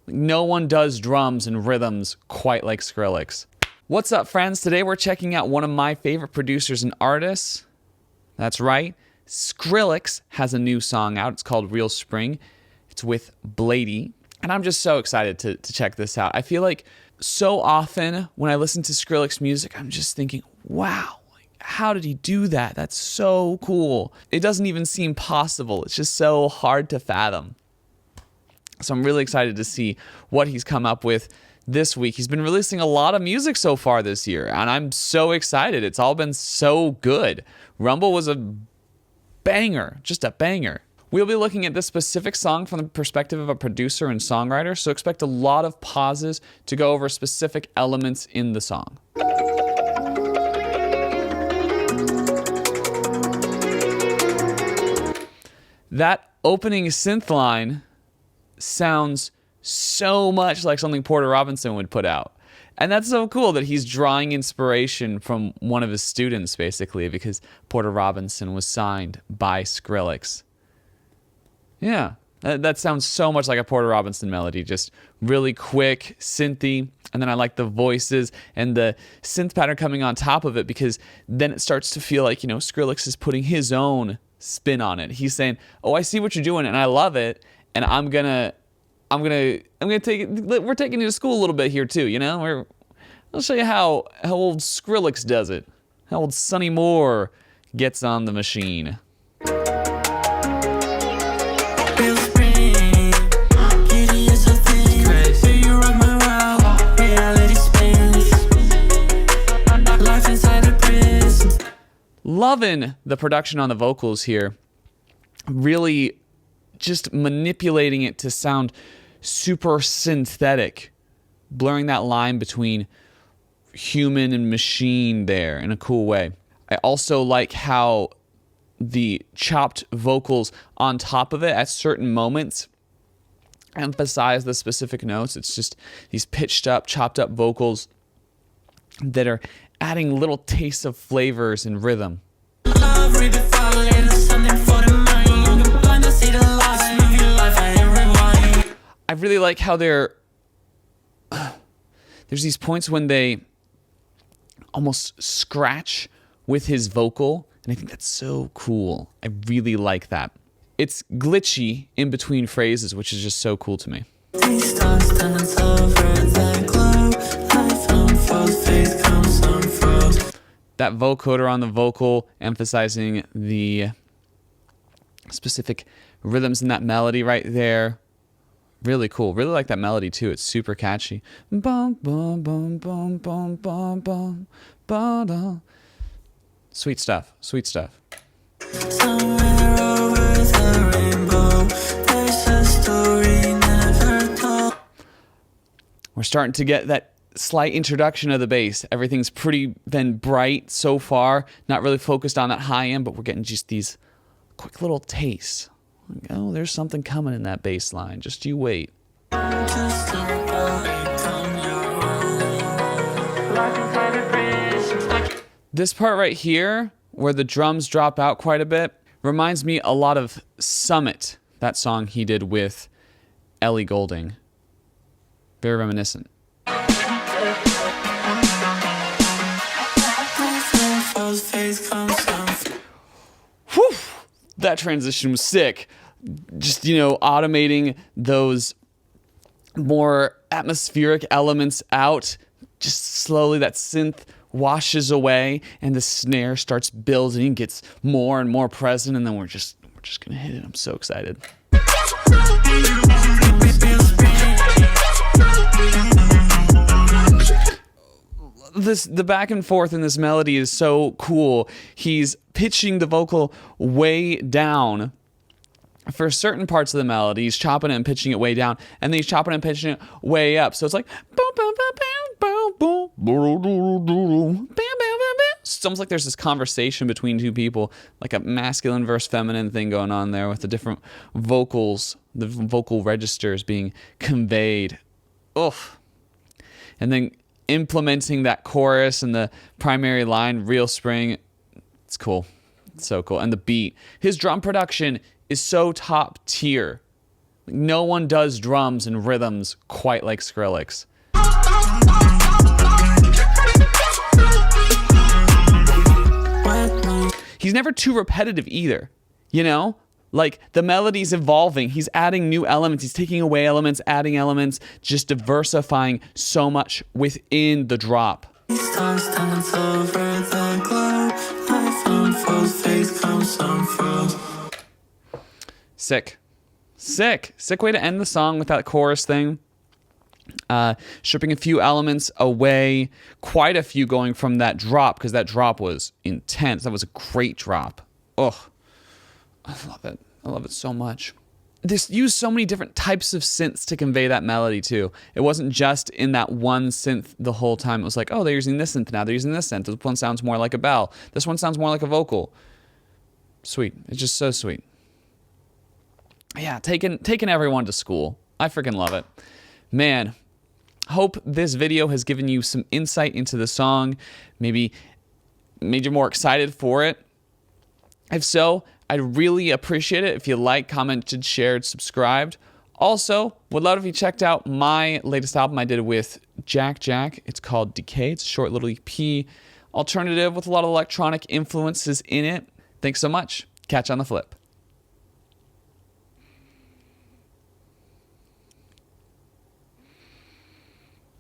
No one does drums and rhythms quite like Skrillex. What's up, friends? Today we're checking out one of my favorite producers and artists. That's right, Skrillex has a new song out. It's called Real Spring. It's with Bladee. And I'm just so excited to check this out. I feel like so often when I listen to Skrillex music, I'm just thinking, wow, how did he do that? That's so cool. It doesn't even seem possible. It's just so hard to fathom. So I'm really excited to see what he's come up with this week. He's been releasing a lot of music so far this year, and I'm so excited. It's all been so good. Rumble was a banger, just a banger. We'll be looking at this specific song from the perspective of a producer and songwriter, so expect a lot of pauses to go over specific elements in the song. That opening synth line sounds so much like something Porter Robinson would put out. And that's so cool that he's drawing inspiration from one of his students, basically, because Porter Robinson was signed by Skrillex. Yeah, that sounds so much like a Porter Robinson melody, just really quick, synthy, and then I like the voices and the synth pattern coming on top of it, because then it starts to feel like, Skrillex is putting his own spin on it. He's saying, "Oh, I see what you're doing, and I love it, and I'm gonna take it. We're taking you to school a little bit here too, I'll show you how old Skrillex does it, how old Sonny Moore gets on the machine." Loving the production on the vocals here. Really just manipulating it to sound super synthetic. Blurring that line between human and machine there in a cool way. I also like how the chopped vocals on top of it at certain moments emphasize the specific notes. It's just these pitched up, chopped up vocals that are adding little tastes of flavors and rhythm. I really like how there's these points when they almost scratch with his vocal, and I think that's so cool. I really like that. It's glitchy in between phrases, which is just so cool to me. That vocoder on the vocal, emphasizing the specific rhythms in that melody right there. Really cool. Really like that melody too. It's super catchy. Bum, bum, bum, bum, bum, bum, bum, bum. Sweet stuff. Sweet stuff. Somewhere over the rainbow, there's a story never told. We're starting to get that slight introduction of the bass. Everything's pretty then bright so far. Not really focused on that high end, but we're getting just these quick little tastes. Like, oh, there's something coming in that bass line. Just you wait. This part right here, where the drums drop out quite a bit, reminds me a lot of Summit, that song he did with Ellie Goulding. Very reminiscent. Whew, that transition was sick. Just, automating those more atmospheric elements out. Just slowly that synth washes away and the snare starts building, gets more and more present, and then we're just gonna hit it. I'm so excited. The back and forth in this melody is so cool. He's pitching the vocal way down for certain parts of the melody. He's chopping it and pitching it way down, and then he's chopping it and pitching it way up. So it's like boom, boom, boom, boom, boom, boom. It's almost like there's this conversation between two people, like a masculine versus feminine thing going on there with the different vocals, the vocal registers being conveyed. Oof. And then implementing that chorus and the primary line, Real Spring. It's cool. It's so cool. And the beat. His drum production is so top tier. No one does drums and rhythms quite like Skrillex. He's never too repetitive either, you know? Like, the melody's evolving. He's adding new elements. He's taking away elements, adding elements, just diversifying so much within the drop. Sick. Sick way to end the song with that chorus thing. Stripping a few elements away, quite a few going from that drop, because that drop was intense. That was a great drop. Oh, I love it. I love it so much. This used so many different types of synths to convey that melody too. It wasn't just in that one synth the whole time. It was like, oh, they're using this synth now. They're using this synth. This one sounds more like a bell. This one sounds more like a vocal. Sweet. It's just so sweet. Yeah, taking everyone to school. I freaking love it. Man, hope this video has given you some insight into the song, maybe made you more excited for it. If so, I'd really appreciate it if you liked, commented, shared, subscribed. Also, would love if you checked out my latest album I did with Jack. It's called Decay. It's a short little EP, alternative with a lot of electronic influences in it. Thanks so much. Catch you on the flip.